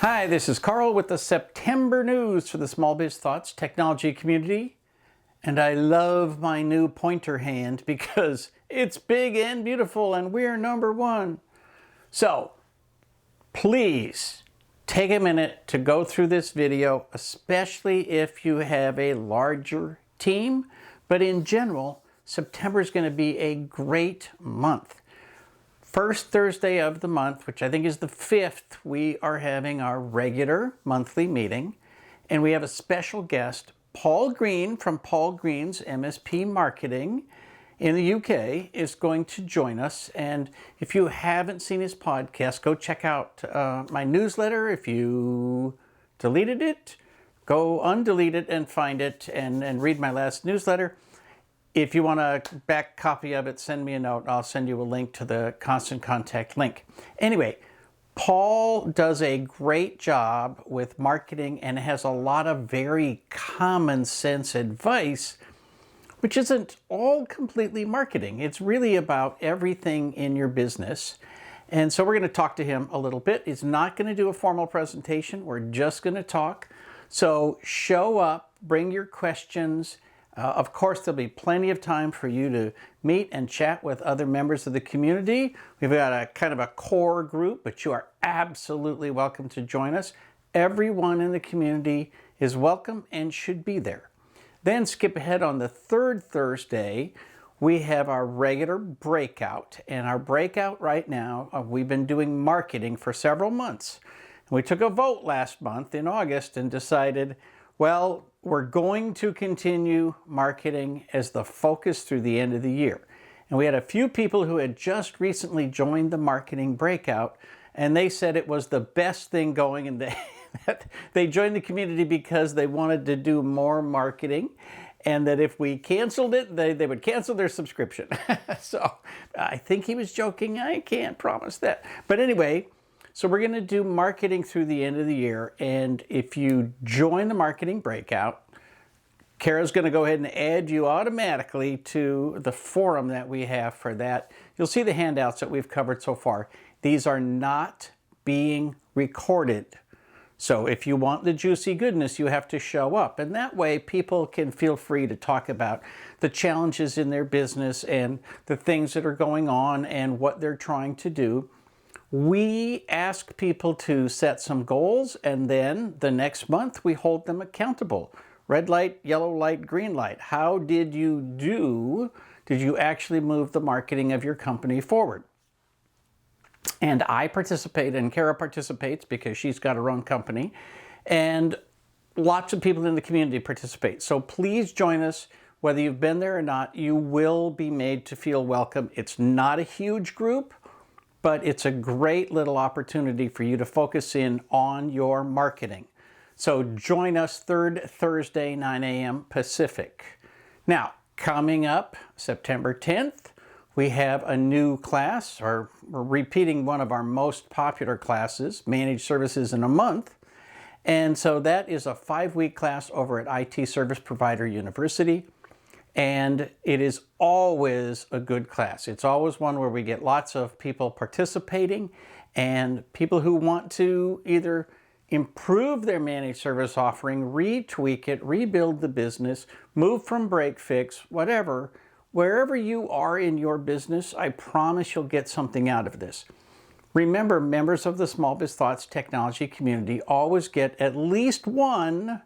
Hi, this is Carl with the September news for the Small Biz Thoughts technology community. And I love my new pointer hand because it's big and beautiful and we're number one. So please take a minute to go through this video, especially if you have a larger team. But in general, September is going to be a great month. First Thursday of the month, which I think is the 5th, we are having our regular monthly meeting. And we have a special guest, Paul Green from Paul Green's MSP Marketing in the UK is going to join us. And if you haven't seen his podcast, go check out my newsletter. If you deleted it, go undelete it and find it and read my last newsletter. If you want a back copy of it, send me a note. I'll send you a link to the Constant Contact link. Anyway, Paul does a great job with marketing and has a lot of very common sense advice, which isn't all completely marketing. It's really about everything in your business. And so we're going to talk to him a little bit. He's not going to do a formal presentation. We're just going to talk. So show up, bring your questions. Of course, there'll be plenty of time for you to meet and chat with other members of the community. We've got a kind of a core group, but you are absolutely welcome to join us. Everyone in the community is welcome and should be there. Then skip ahead on the third Thursday, we have our regular breakout. And our breakout right now, we've been doing marketing for several months. We took a vote last month in August and decided, well, we're going to continue marketing as the focus through the end of the year. And we had a few people who had just recently joined the marketing breakout, and they said it was the best thing going, and they joined the community because they wanted to do more marketing, and that if we canceled it, they would cancel their subscription. So I think he was joking. I can't promise that. But anyway, so we're going to do marketing through the end of the year. And if you join the marketing breakout, Kara's going to go ahead and add you automatically to the forum that we have for that. You'll see the handouts that we've covered so far. These are not being recorded. So if you want the juicy goodness, you have to show up. And that way people can feel free to talk about the challenges in their business and the things that are going on and what they're trying to do. We ask people to set some goals, and then the next month we hold them accountable. Red light, yellow light, green light. How did you do? Did you actually move the marketing of your company forward? And I participate, and Kara participates because she's got her own company, and lots of people in the community participate. So please join us. Whether you've been there or not, you will be made to feel welcome. It's not a huge group, but it's a great little opportunity for you to focus in on your marketing. So join us third Thursday, 9 a.m. Pacific. Now, coming up September 10th, we have a new class, or we're repeating one of our most popular classes, Managed Services in a Month. And so that is a 5-week class over at IT Service Provider University. And it is always a good class. It's always one where we get lots of people participating and people who want to either improve their managed service offering, retweak it, rebuild the business, move from break fix, whatever. Wherever you are in your business, I promise you'll get something out of this. Remember, members of the Small Biz Thoughts technology community always get at least one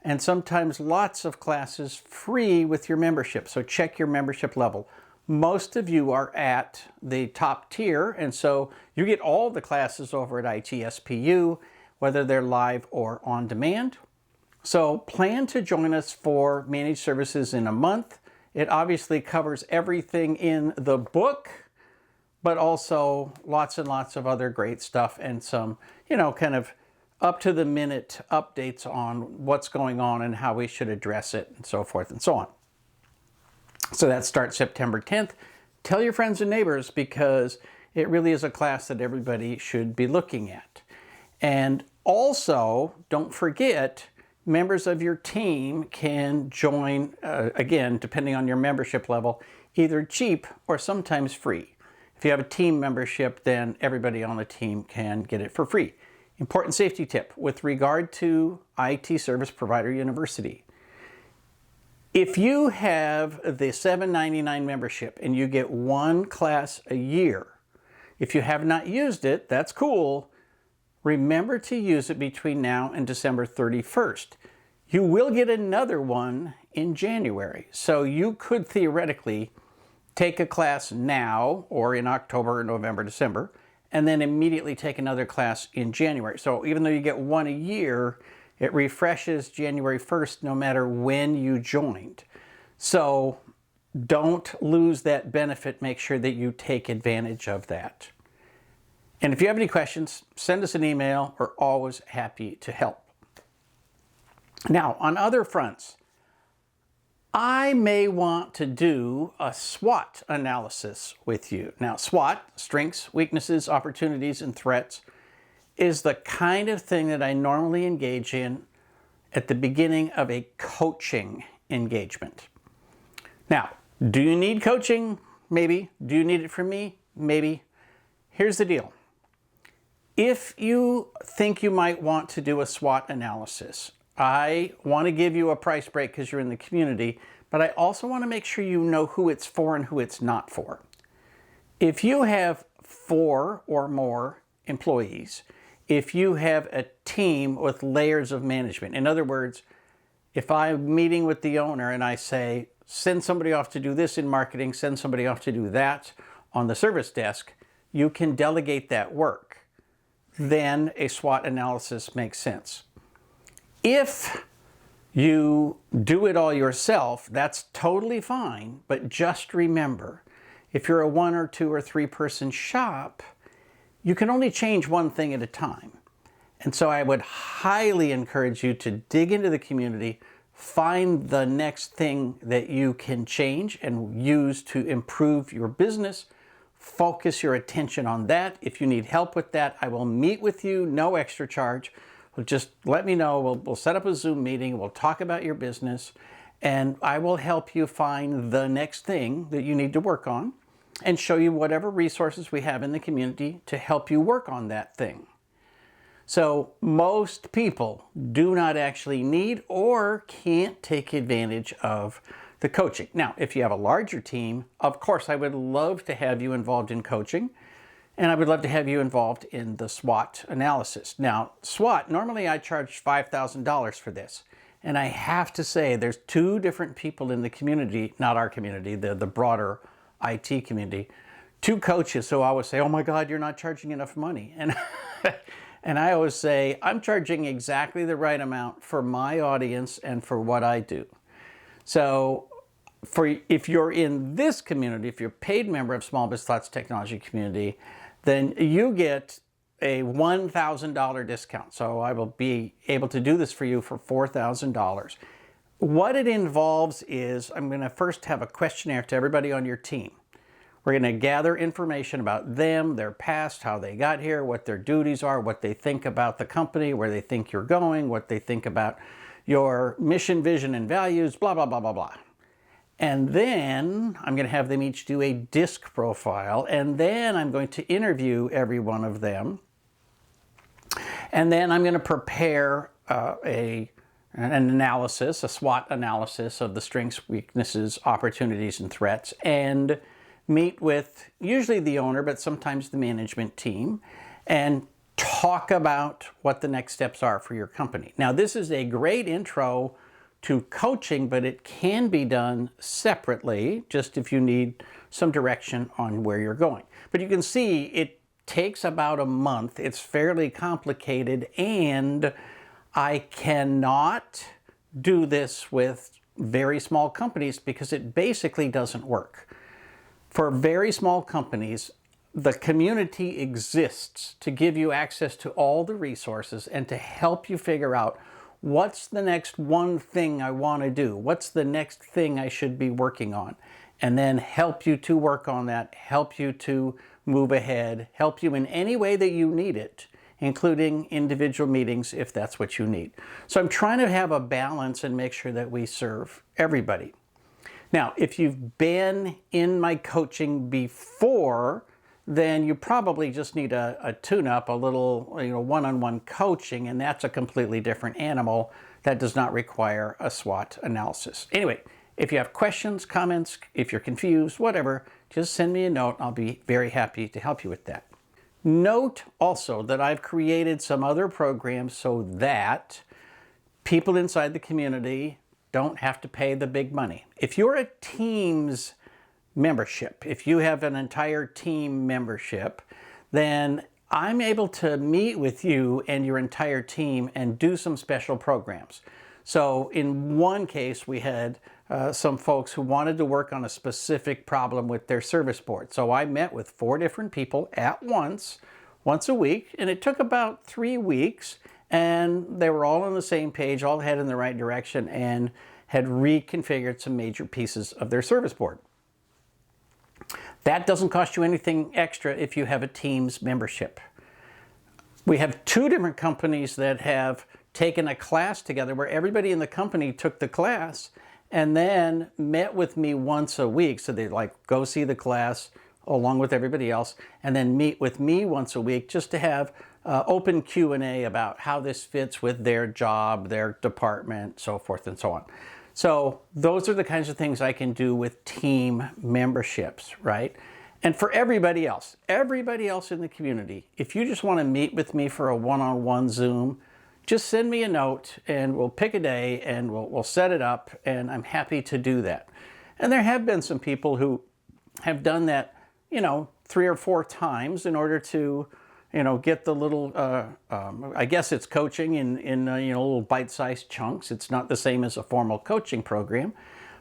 and sometimes lots of classes free with your membership. So check your membership level. Most of you are at the top tier, and so you get all the classes over at ITSPU, whether they're live or on demand. So plan to join us for Managed Services in a Month. It obviously covers everything in the book, but also lots and lots of other great stuff and some, kind of up-to-the-minute updates on what's going on and how we should address it and so forth and so on. So that starts September 10th. Tell your friends and neighbors because it really is a class that everybody should be looking at. And also, don't forget, members of your team can join, again, depending on your membership level, either cheap or sometimes free. If you have a team membership, then everybody on the team can get it for free. Important safety tip with regard to IT Service Provider University. If you have the $7.99 membership and you get one class a year, if you have not used it, that's cool. Remember to use it between now and December 31st. You will get another one in January. So you could theoretically take a class now or in October, November, December, and then immediately take another class in January. So even though you get one a year, it refreshes January 1st no matter when you joined. So don't lose that benefit. Make sure that you take advantage of that. And if you have any questions, send us an email. We're always happy to help. Now, on other fronts, I may want to do a SWOT analysis with you. Now, SWOT, strengths, weaknesses, opportunities, and threats, is the kind of thing that I normally engage in at the beginning of a coaching engagement. Now, do you need coaching? Maybe. Do you need it from me? Maybe. Here's the deal. If you think you might want to do a SWOT analysis, I want to give you a price break because you're in the community, but I also want to make sure you know who it's for and who it's not for. If you have 4 or more employees, if you have a team with layers of management, in other words, if I'm meeting with the owner and I say, send somebody off to do this in marketing, send somebody off to do that on the service desk, you can delegate that work. Then a SWOT analysis makes sense. If you do it all yourself, that's totally fine, but just remember, if you're a 1 or 2 or 3 person shop, you can only change one thing at a time. And so I would highly encourage you to dig into the community, find the next thing that you can change and use to improve your business. Focus your attention on that. If you need help with that, I will meet with you, no extra charge. Just let me know. We'll set up a Zoom meeting. We'll talk about your business, and I will help you find the next thing that you need to work on and show you whatever resources we have in the community to help you work on that thing. So most people do not actually need or can't take advantage of the coaching. Now, if you have a larger team, of course, I would love to have you involved in coaching, and I would love to have you involved in the SWOT analysis. Now, SWOT, normally I charge $5,000 for this, and I have to say there's 2 different people in the community, not our community, the broader IT community, 2 coaches who always say, oh my God, you're not charging enough money. And, and I always say, I'm charging exactly the right amount for my audience and for what I do. So if you're in this community, if you're a paid member of Small Biz Thoughts Technology Community, then you get a $1,000 discount. So I will be able to do this for you for $4,000. What it involves is I'm going to first have a questionnaire to everybody on your team. We're going to gather information about them, their past, how they got here, what their duties are, what they think about the company, where they think you're going, what they think about your mission, vision, and values, blah, blah, blah, blah, blah. And then I'm going to have them each do a DISC profile, and then I'm going to interview every one of them. And then I'm going to prepare an analysis, a SWOT analysis of the strengths, weaknesses, opportunities, and threats, and meet with usually the owner, but sometimes the management team, and talk about what the next steps are for your company. Now, this is a great intro to coaching, but it can be done separately, just if you need some direction on where you're going. But you can see it takes about a month. It's fairly complicated, and I cannot do this with very small companies because it basically doesn't work. For very small companies, the community exists to give you access to all the resources and to help you figure out what's the next one thing I want to do? What's the next thing I should be working on? And then help you to work on that, help you to move ahead, help you in any way that you need it, including individual meetings if that's what you need. So I'm trying to have a balance and make sure that we serve everybody. Now, if you've been in my coaching before, then you probably just need a tune-up, a little one-on-one coaching, and that's a completely different animal that does not require a SWOT analysis. Anyway, if you have questions, comments, if you're confused, whatever, just send me a note. I'll be very happy to help you with that. Note also that I've created some other programs so that people inside the community don't have to pay the big money. If you're a Teams membership, if you have an entire team membership, then I'm able to meet with you and your entire team and do some special programs. So in one case, we had some folks who wanted to work on a specific problem with their service board. So I met with 4 different people at once a week, and it took about 3 weeks, and they were all on the same page, all headed in the right direction, and had reconfigured some major pieces of their service board. That doesn't cost you anything extra if you have a Teams membership. We have 2 different companies that have taken a class together where everybody in the company took the class and then met with me once a week. So they go see the class along with everybody else and then meet with me once a week just to have open Q&A about how this fits with their job, their department, so forth and so on. So those are the kinds of things I can do with team memberships, right? And for everybody else in the community, if you just want to meet with me for a one-on-one Zoom, just send me a note and we'll pick a day and we'll set it up, and I'm happy to do that. And there have been some people who have done that, 3 or 4 times in order to, get the little, I guess it's coaching in little bite-sized chunks. It's not the same as a formal coaching program,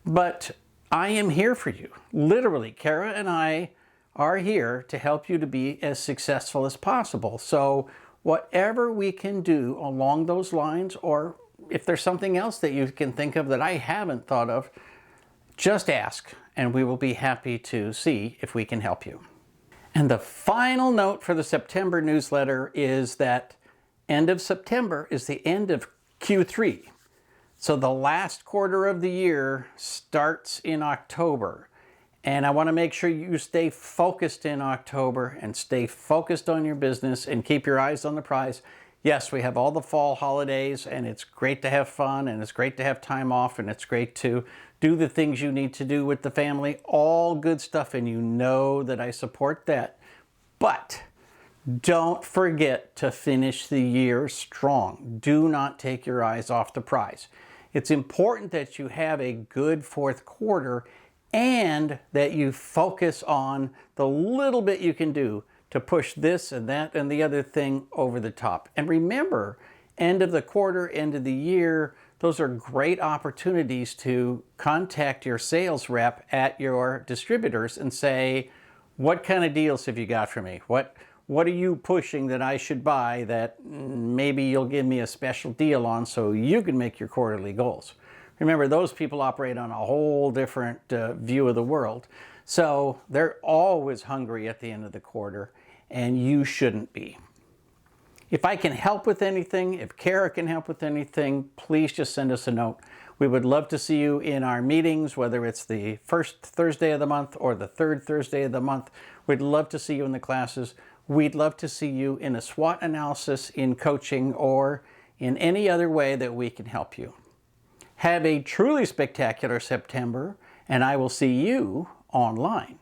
but I am here for you. Literally, Kara and I are here to help you to be as successful as possible. So whatever we can do along those lines, or if there's something else that you can think of that I haven't thought of, just ask and we will be happy to see if we can help you. And the final note for the September newsletter is that end of September is the end of Q3. So the last quarter of the year starts in October. And I want to make sure you stay focused in October and stay focused on your business and keep your eyes on the prize. Yes, we have all the fall holidays, and it's great to have fun, and it's great to have time off, and it's great to do the things you need to do with the family. All good stuff, and you know that I support that. But don't forget to finish the year strong. Do not take your eyes off the prize. It's important that you have a good fourth quarter and that you focus on the little bit you can do to push this and that and the other thing over the top. And remember, end of the quarter, end of the year, those are great opportunities to contact your sales rep at your distributors and say, what kind of deals have you got for me? What are you pushing that I should buy that maybe you'll give me a special deal on so you can make your quarterly goals? Remember, those people operate on a whole different view of the world. So they're always hungry at the end of the quarter, and you shouldn't be. If I can help with anything, if Kara can help with anything, please just send us a note. We would love to see you in our meetings, whether it's the first Thursday of the month or the third Thursday of the month. We'd love to see you in the classes. We'd love to see you in a SWOT analysis, in coaching, or in any other way that we can help you. Have a truly spectacular September, and I will see you online.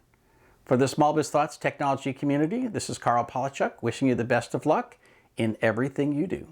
For the Small Biz Thoughts technology community, this is Carl Polachuk wishing you the best of luck in everything you do.